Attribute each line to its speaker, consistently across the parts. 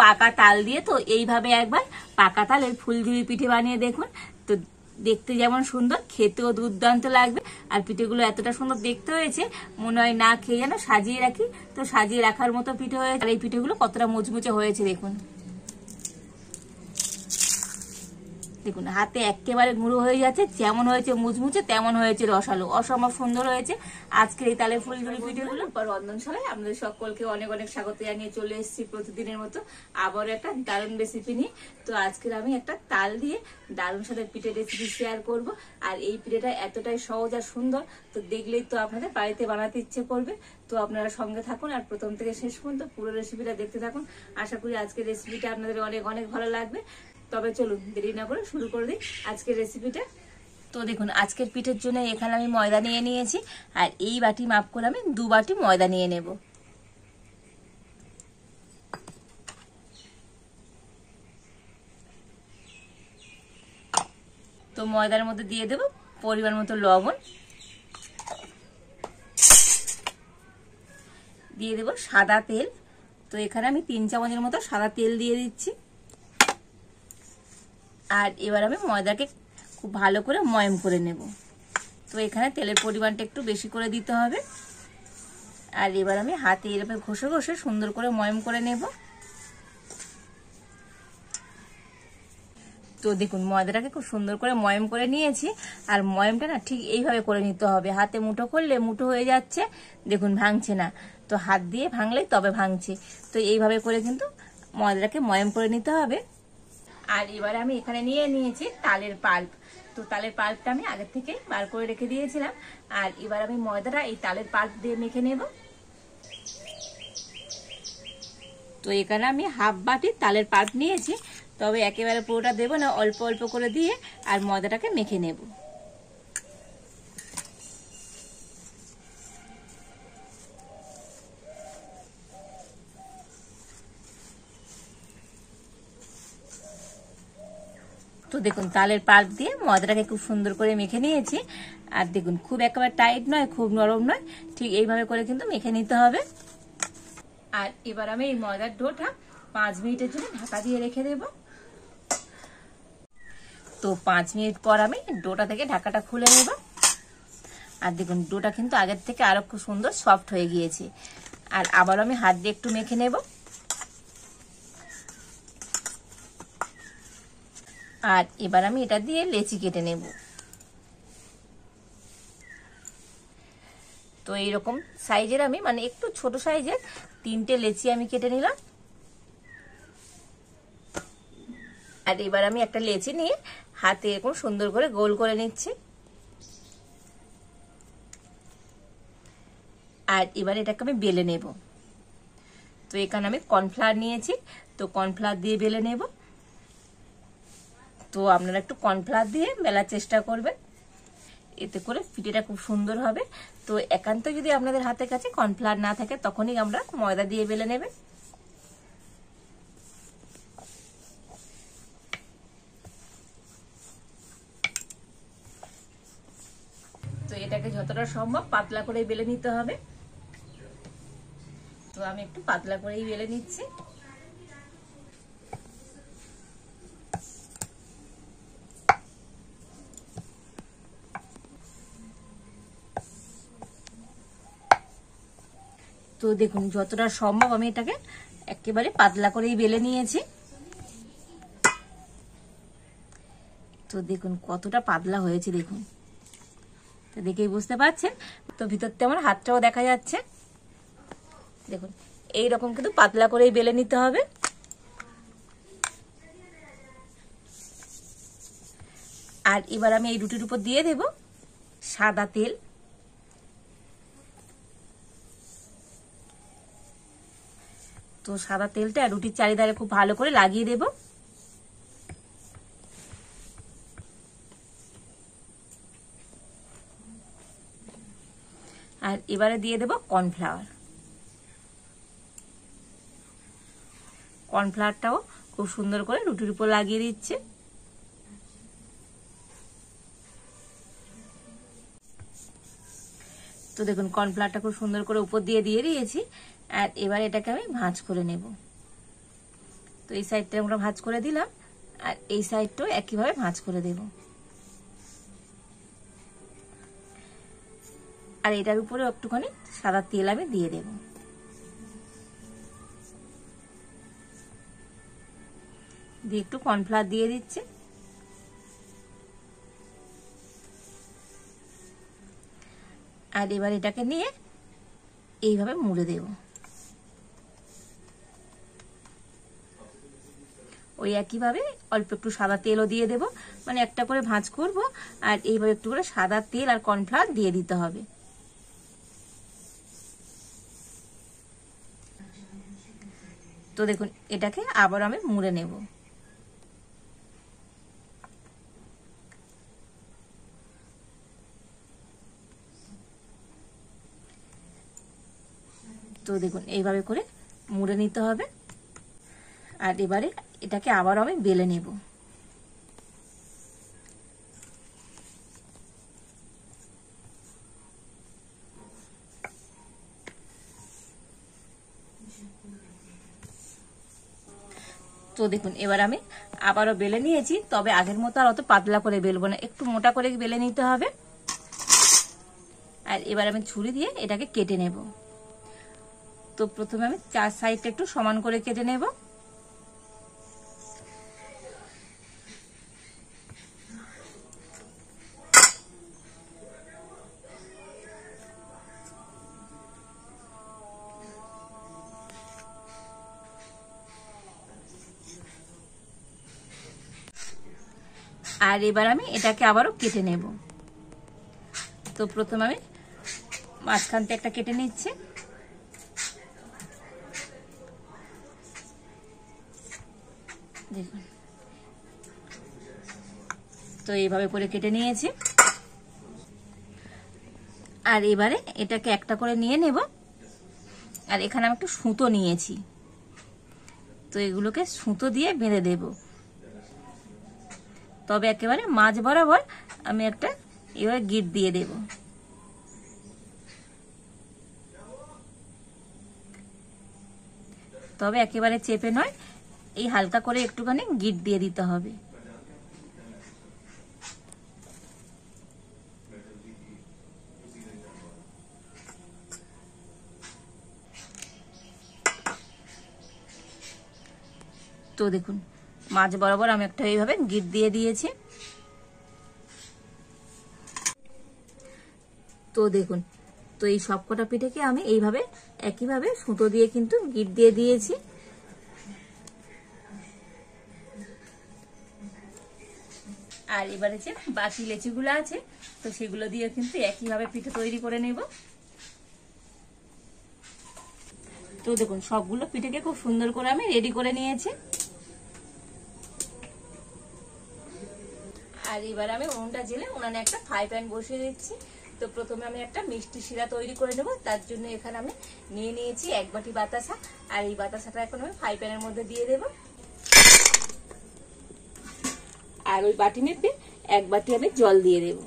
Speaker 1: পাকা তাল দিয়ে, তো এইভাবে একবার পাকা তালের ফুলঝুরি পিঠে বানিয়ে দেখুন। তো দেখতে যেমন সুন্দর, খেতেও দুর্দান্ত লাগবে। আর পিঠেগুলো এতটা সুন্দর দেখতে হয়েছে, মনে হয় না খেয়ে যেন সাজিয়ে রাখি। তো সাজিয়ে রাখার মতো পিঠে হয়েছে। আর এই পিঠেগুলো কতটা মুচমুচে হয়েছে দেখুন। দেখুন হাতে একেবারে গুঁড়ো হয়ে যাচ্ছে, যেমন হয়েছে মুচমুচে তেমন হয়েছে রসালো, অসম্ভব সুন্দর হয়েছে আজকের এই তালের ফুলঝুরি পিঠেগুলো। রন্ধনশালায় আপনাদের সকলকে অনেক অনেক স্বাগত জানিয়ে চলে এসেছি প্রতিদিনের মতো আবারও একটা দারুণ রেসিপি নিয়ে। তো আজকের আমি একটা তাল দিয়ে দারুণ স্বাদের পিঠে রেসিপি শেয়ার করব। আর এই পিঠেটা এতটাই সহজ আর সুন্দর, তো দেখলেই তো আপনাদের বাড়িতে বানাতে ইচ্ছে করবে। তো আপনারা সঙ্গে থাকুন আর প্রথম থেকে শেষ পর্যন্ত পুরো রেসিপিটা দেখতে থাকুন। আশা করি আজকের রেসিপিটা আপনাদের অনেক অনেক ভালো লাগবে। তবে চলুন দেরি না করে শুরু করে দিই আজকের রেসিপিটা। তো দেখুন আজকের পিঠের জন্য এখানে আমি ময়দা নিয়ে নিয়েছি, আর এই বাটি মাপ করে আমি 2 বাটি ময়দা নিয়ে নেব। তো ময়দার মধ্যে দিয়ে দেব পরিমাণ মতো লবণ, দিয়ে দেব সাদা তেল। তো এখানে আমি 3 চামচের মতো সাদা তেল দিয়ে দিচ্ছি। আর এবার আমি ময়দাকে খুব ভালো করে ময়ম করে নেব। তো এখানে তেলের পরিমাণটা একটু বেশি করে দিতে হবে। আর এবার আমি হাতে এরকম ঘষে ঘষে সুন্দর করে ময়ম করে নেব। তো দেখুন ময়দাটাকে খুব সুন্দর করে ময়ম করে নিয়েছি। আর ময়মটা না ঠিক এইভাবে করে নিতে হবে, হাতে মুঠো করলে মুঠো হয়ে যাচ্ছে, দেখুন ভাঙছে না। তো হাত দিয়ে ভাঙলেই তবে ভাঙছে। তো এইভাবে করে কিন্তু ময়দাটাকে ময়ম করে নিতে হবে। আর এবার আমি এখানে নিয়ে নিয়েছি তালের পাল্প। তো তালের পাল্পটা আমি আগে থেকে বার করে রেখে দিয়েছিলাম। আর এবার আমি ময়দাটা এই তালের পাল্প দিয়ে মেখে নেব। তো এখানে আমি হাফ বাটি তালের পাল্প নিয়েছি, তবে একেবারে পুরোটা দেবো না, অল্প অল্প করে দিয়ে আর ময়দাটাকে মেখে নেব। তো দেখুন তালের পাল্প দিয়ে ময়দাটাকে খুব সুন্দর করে মেখে নিয়েছি। আর দেখুন খুব একেবারে টাইট নয়, খুব নরম নয়, ঠিক এইভাবে করে কিন্তু মেখে নিতে হবে। আর এবার আমি এই ময়দার ডোটা 5 মিনিটের জন্য ঢাকা দিয়ে রেখে দেব। তো 5 মিনিট পর আমি ডোটা থেকে ঢাকাটা খুলে নেব। আর দেখুন ডোটা কিন্তু আগের থেকে আরো খুব সুন্দর সফট হয়ে গিয়েছে। আর আবার আমি হাত দিয়ে একটু মেখে নেব। আর এবার আমি এটা দিয়ে লেচি কেটে নেব। তো এইরকম সাইজের আমি মানে একটু ছোট সাইজের 3টে লেচি আমি কেটে নিলাম। আর এবার আমি একটা লেচি নিয়ে হাতে এরকম সুন্দর করে গোল করে নিচ্ছি। আর এবার এটাকে আমি বেলে নেব। তো এখানে আমি কর্নফ্লাওয়ার নিয়েছি, তো কর্নফ্লাওয়ার দিয়ে বেলে নেব। তো আপনারা একটু কর্নফ্লাওয়ার দিয়ে বেলার চেষ্টা করবেন, এতে করে পিঠেটা খুব সুন্দর হবে। তো একান্ত যদি আপনাদের হাতের কাছে কর্নফ্লাওয়ার না থাকে তখনই আমরা ময়দা দিয়ে বেলে নেবেন। তো এটাকে যতটা সম্ভব পাতলা করে বেলে নিতে হবে। তো আমি একটু পাতলা করেই বেলে নিচ্ছি। তো দেখুন যতটা সম্ভব আমি এটাকে একেবারে পাতলা করেই বেলে নিয়েছি। তো দেখুন কতটা পাতলা হয়েছে দেখুন, তো দেখেই বুঝতে পারছেন। তো ভিতরতে আমার হাতটাও দেখা যাচ্ছে, দেখুন এইরকম কিন্তু পাতলা করেই বেলে নিতে হবে। আর এবার আমি এই রুটির উপর দিয়ে দেব সাদা তেল। তো সাদা তেলটা রুটির চারিধারে খুব ভালো করে লাগিয়ে দেব। আর এবারে দিয়ে দেব কর্নফ্লাওয়ার। কর্নফ্লাওয়ারটাও খুব সুন্দর করে রুটির উপর লাগিয়ে দিচ্ছে। তো দেখুন কর্নফ্লাওয়ারটা খুব সুন্দর করে উপর দিয়ে দিয়েছি। আর এবার এটাকে আমি ভাঁজ করে নেব। এই সাইডটা আমরা ভাঁজ করে দিলাম, আর এই সাইডটাও একইভাবে ভাঁজ করে দেব। আর এটার উপরে একটুখানি সাদা তেল আমি দিয়ে দেব। দিয়ে একটু কর্নফ্লাওয়ার দিয়ে দিচ্ছি। আর এবার এটাকে নিয়ে এইভাবে মুড়ে দেব। ওই একইভাবে অল্প একটু সাদা তেলও দিয়ে দেব, মানে একটা করে ভাঁজ করব, আর এইভাবে একটু করে সাদা তেল আর কর্নফ্লাওয়ার দিয়ে দিতে হবে। তো দেখুন এটাকে আবার আমি মুড়ে নেব। তো দেখুন এইভাবে করে মুড়ে নিতে হবে। আর এবারে এটাকে আবার আমি বেলে নেব। তো দেখুন এবার আমি আবারও বেলে নিয়েছি, তবে আগের মতো আর অত পাতলা করে বেলবো না, একটু মোটা করে বেলে নিতে হবে। আর এবার আমি ছুরি দিয়ে এটাকে কেটে নেব। তো প্রথমে আমি চার সাইডটা একটু সমান করে কেটে নেব। আর এবার আমি এটাকে আবারও কেটে নেব। তো প্রথমে আমি মাঝখানটা একটা কেটে নিচ্ছি। দেখুন তো এইভাবে করে কেটে নিয়েছি। আর এবারে এটাকে একটা করে নিয়ে নেব। আর এখানে আমি একটু সুতো নিয়েছি, তো এগুলোকে সুতো দিয়ে বেঁধে দেব। তবে একেবারে মাঝ বরাবর আমি একটা এভাবে গিট দিয়ে দেব। তবে একেবারে চেপে নয়, এই হালকা করে একটুখানি গিট দিয়ে দিতে হবে। তো দেখুন মাঝ বরাবর আমি একটা এইভাবে গিট দিয়ে দিয়েছি। তো দেখুন তো এই সবকটা পিঠেকে আমি এইভাবে একইভাবে সুতো দিয়ে কিন্তু গিট দিয়ে দিয়েছি। আর এবারে যে বাকি লেচিগুলো আছে, তো সেগুলো দিয়ে কিন্তু একইভাবে পিঠে তৈরি করে নেব। তো দেখুন সবগুলো পিঠেকে খুব সুন্দর করে আমি রেডি করে নিয়েছি। আর এবার আমি উনুনটা জেলে উনানে একটা ফ্রাই প্যান বসিয়ে দিচ্ছি। তো প্রথমে আমি একটা মিষ্টি শিরা তৈরি করে নেব। তার জন্য এখানে আমি নিয়ে নিয়েছি 1 বাটি বাতাসা। আর এই বাতাসাটা এখন আমি ফ্রাই প্যানের মধ্যে দিয়ে দেব। আর ওই বাটি মেপে 1 বাটি আমি জল দিয়ে দেব।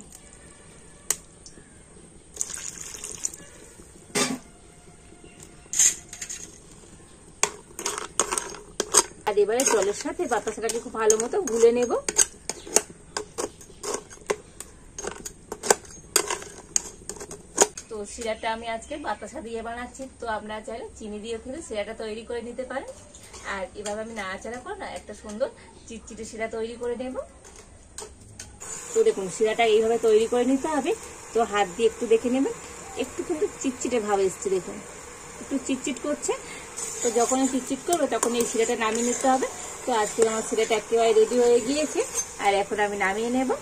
Speaker 1: আর এবারে জলের সাথে বাতাসাটাকে খুব ভালো মতো গুলে নেব। তো শিরাটা আমি আজকে বাতাসা দিয়ে বানাচ্ছি, তো আপনারা চাইলে চিনি দিয়ে ফেলে শিরাটা তৈরি করে নিতে পারেন। আর এভাবে আমি নাড়াচাড়া করে না একটা সুন্দর চিটচিটে শিরা তৈরি করে নেব। তো দেখুন শিরাটা এইভাবে তৈরি করে নিতে হবে। তো হাত দিয়ে একটু দেখে নেবেন, একটু কিন্তু চিটচিটে ভাব এসছে, দেখুন একটু চিটচিট করছে। তো যখন চিটচিট করবে তখন এই শিরাটা নামিয়ে নিতে হবে। তো আজকে আমার শিরাটা একেবারে রেডি হয়ে গিয়েছে। আর এখন আমি নামিয়ে নেব।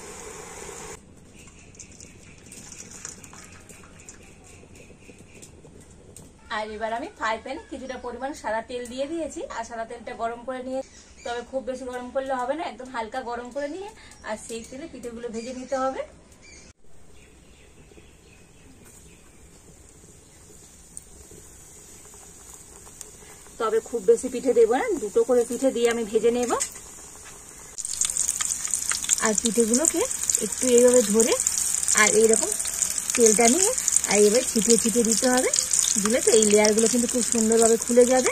Speaker 1: আর এবার আমি ফ্রাই প্যানে কিছুটা পরিমাণ সাদা তেল দিয়ে দিয়েছি। আর সাদা তেলটা গরম করে নিয়ে, তবে খুব বেশি গরম করলে হবে না, একদম হালকা গরম করে নিয়ে আর সেই তেলে পিঠেগুলো ভেজে নিতে হবে। তবে খুব বেশি পিঠে দেবো না, 2টো করে পিঠে দিয়ে আমি ভেজে নেব। আর পিঠেগুলোকে একটু এইভাবে ধরে আর এইরকম তেলটা নিয়ে আর এইভাবে ছিটিয়ে ছিটিয়ে দিতে হবে। দিলে তো এই লেয়ারগুলো কিন্তু খুব সুন্দরভাবে খুলে যাবে।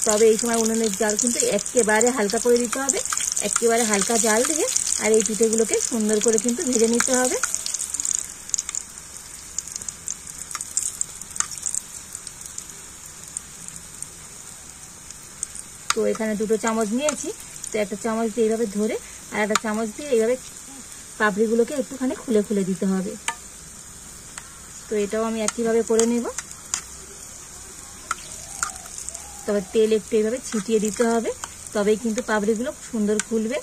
Speaker 1: তবে এই সময় উনুনের জাল কিন্তু একেবারে হালকা করে দিতে হবে, একেবারে হালকা জাল দিয়ে আর এই পিঠেগুলোকে সুন্দর করে কিন্তু ভেজে নিতে হবে। তো এখানে 2টো চামচ নিয়েছি, তো একটা চামচ দিয়ে এইভাবে ধরে আর একটা চামচ দিয়ে এইভাবে পাপড়িগুলোকে একটুখানি খুলে খুলে দিতে হবে। তো এটাও আমি একইভাবে করে নেব। তবে তেল একটু এইভাবে ছিটিয়ে দিতে হবে, তবেই কিন্তু পাপড়িগুলো সুন্দর খুলবে।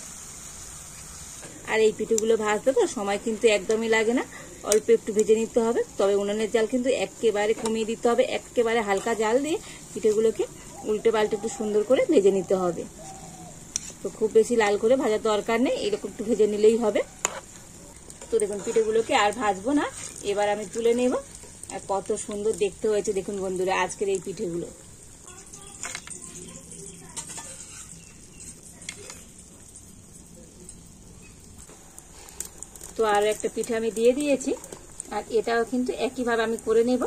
Speaker 1: আর এই পিঠেগুলো ভাজতে তো সময় কিন্তু একদমই লাগে না, অল্প একটু ভেজে নিতে হবে। তবে উনুনের জাল কিন্তু একেবারে কমিয়ে দিতে হবে, একেবারে হালকা জাল দিয়ে পিঠেগুলোকে উল্টে পাল্টে একটু সুন্দর করে ভেজে নিতে হবে। তো খুব বেশি লাল করে ভাজার দরকার নেই, এরকম একটু ভেজে নিলেই হবে। তো দেখুন পিঠেগুলোকে আর ভাজবো না, এবার আমি তুলে নেব। আর কত সুন্দর দেখতে হয়েছে দেখুন বন্ধুরা আজকের এই পিঠেগুলো। তো আর একটা পিঠে আমি দিয়ে দিয়েছি, আর এটাও কিন্তু একইভাবে আমি করে নেব।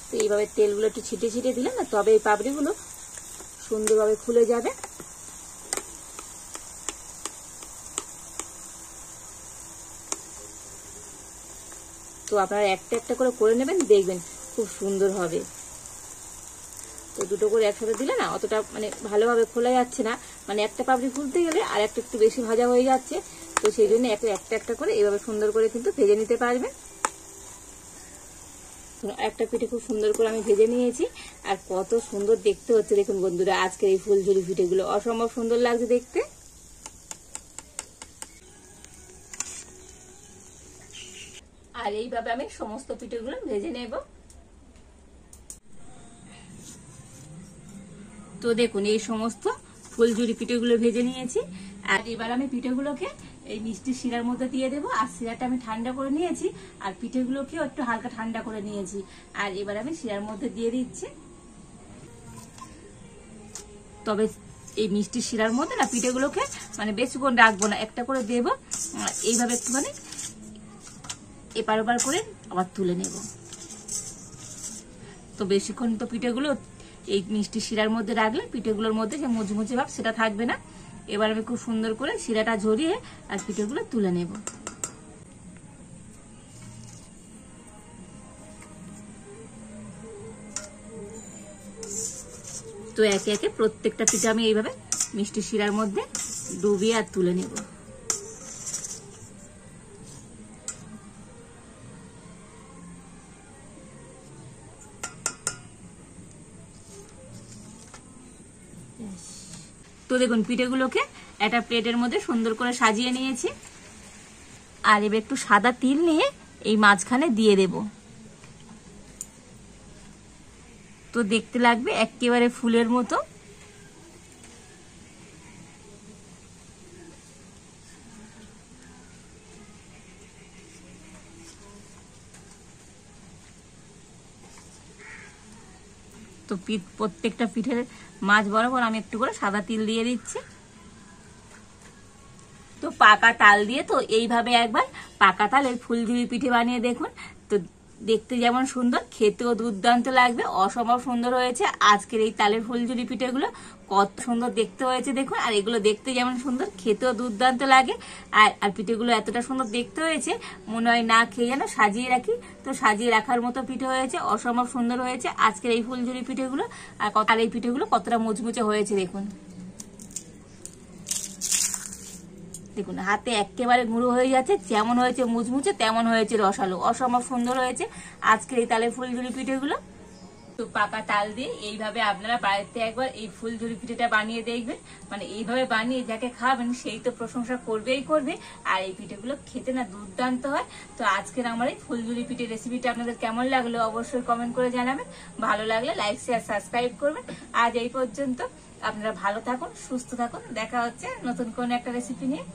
Speaker 1: তো এইভাবে তেলগুলো একটু ছিটে ছিটে দিলে না, তবে এই পাপড়িগুলো সুন্দরভাবে খুলে যাবে। তো আপনারা একটা একটা করে নেবেন, দেখবেন খুব সুন্দর হবে। তো 2টো করে একসাথে দিলে না অতটা মানে ভালোভাবে খোলা যাচ্ছে না, মানে একটা পাপড়ি খুলতে গেলে আর একটা একটু বেশি ভাজা হয়ে যাচ্ছে। তো সেই জন্য একটা একটা করে এইভাবে সুন্দর করে কিন্তু ভেজে নিতে পারবেন। একটা পিঠে খুব সুন্দর করে আমি ভেজে নিয়েছি, আর কত সুন্দর দেখতে হচ্ছে দেখুন বন্ধুরা আজকের এই ফুলঝুরি পিঠেগুলো, অসম্ভব সুন্দর লাগছে দেখতে। আর এইভাবে আমি সমস্ত পিঠেগুলো ভেজে নেব। তো দেখুন এই সমস্ত ফুলঝুরি পিঠেগুলো ভেজে নিয়েছি, আর এবার আমি পিঠেগুলোকে এই মিষ্টি শিরার মধ্যে দিয়ে দেবো। আর শিরাটা আমি ঠান্ডা করে নিয়েছি, আর পিঠেগুলোকেও একটু হালকা ঠান্ডা করে নিয়েছি। আর এবার আমি শিরার মধ্যে দিয়ে দিচ্ছি। তবে এই মিষ্টি শিরার মধ্যে না পিঠেগুলোকে মানে বেশিক্ষণ রাখবো না, একটা করে দেবো, এইভাবে একটুখানি এপার ওপার করে আবার তুলে নেব। তো বেশিক্ষণ তো পিঠেগুলো এই মিষ্টি শিরার মধ্যে রাখলে পিঠেগুলোর মধ্যে যে মুচমুচে ভাব সেটা থাকবে না। এবার আমি খুব সুন্দর করে শিরাটা ঝরিয়ে আর পিঠেগুলো তুলে নেব। তো একে একে প্রত্যেকটা পিঠে আমি এইভাবে মিষ্টি শিরার মধ্যে ডুবিয়ে আর তুলে নেব। তো দেখুন পিঠেগুলোকে একটা প্লেটের মধ্যে সুন্দর করে সাজিয়ে নিয়েছি, আর এবার একটু সাদা তিল নিয়ে এই মাঝখানে দিয়ে দেব। তো দেখতে লাগবে একেবারে ফুলের মতো। তো প্রত্যেকটা পিঠের মাঝ বরাবর আমি একটু করে সাদা তিল দিয়ে দিচ্ছি। তো পাকা তাল দিয়ে তো এইভাবে একবার পাকা তালের ফুলঝুরি পিঠে বানিয়ে দেখুন। তো দেখতে যেমন সুন্দর, খেতেও দুর্দান্ত লাগবে, অসম্ভব সুন্দর হয়েছে আজকের এই তালের ফুলঝুরি পিঠেগুলো। কত সুন্দর দেখতে হয়েছে দেখুন, আর এগুলো দেখতে যেমন সুন্দর খেতেও দুর্দান্ত লাগে। আর পিঠেগুলো এতটা সুন্দর দেখতে হয়েছে মনে হয় না খেয়ে যেন সাজিয়ে রাখি। তো সাজিয়ে রাখার মতো পিঠে হয়েছে, অসম্ভব সুন্দর হয়েছে আজকের এই ফুলঝুরি পিঠেগুলো। আর এই পিঠেগুলো কতটা মুচমুচে হয়েছে দেখুন। দেখুন হাতে একেবারে গুঁড়ো হয়ে যাচ্ছে, যেমন হয়েছে মুচমুচে তেমন হয়েছে রসালো, অসম্ভব সুন্দর হয়েছে আজকের এই তালের ফুলঝুরি পিঠেগুলো। তো পাকা তাল দিয়ে এইভাবে আপনারা বাড়িতে একবার এই ফুলঝুরি পিঠেটা বানিয়ে দেখবেন, মানে এইভাবে বানিয়ে যাকে খাবেন সেই তো প্রশংসা করবেই করবে। আর এই পিঠেগুলো খেতে না দুর্দান্ত হয়। তো আজকের আমার এই ফুলঝুরি পিঠে রেসিপিটা আপনাদের কেমন লাগলো অবশ্যই কমেন্ট করে জানাবেন। ভালো লাগলে লাইক শেয়ার সাবস্ক্রাইব করবেন। আজ এই পর্যন্ত, আপনারা ভালো থাকুন, সুস্থ থাকুন, দেখা হচ্ছে নতুন কোন একটা রেসিপি নিয়ে।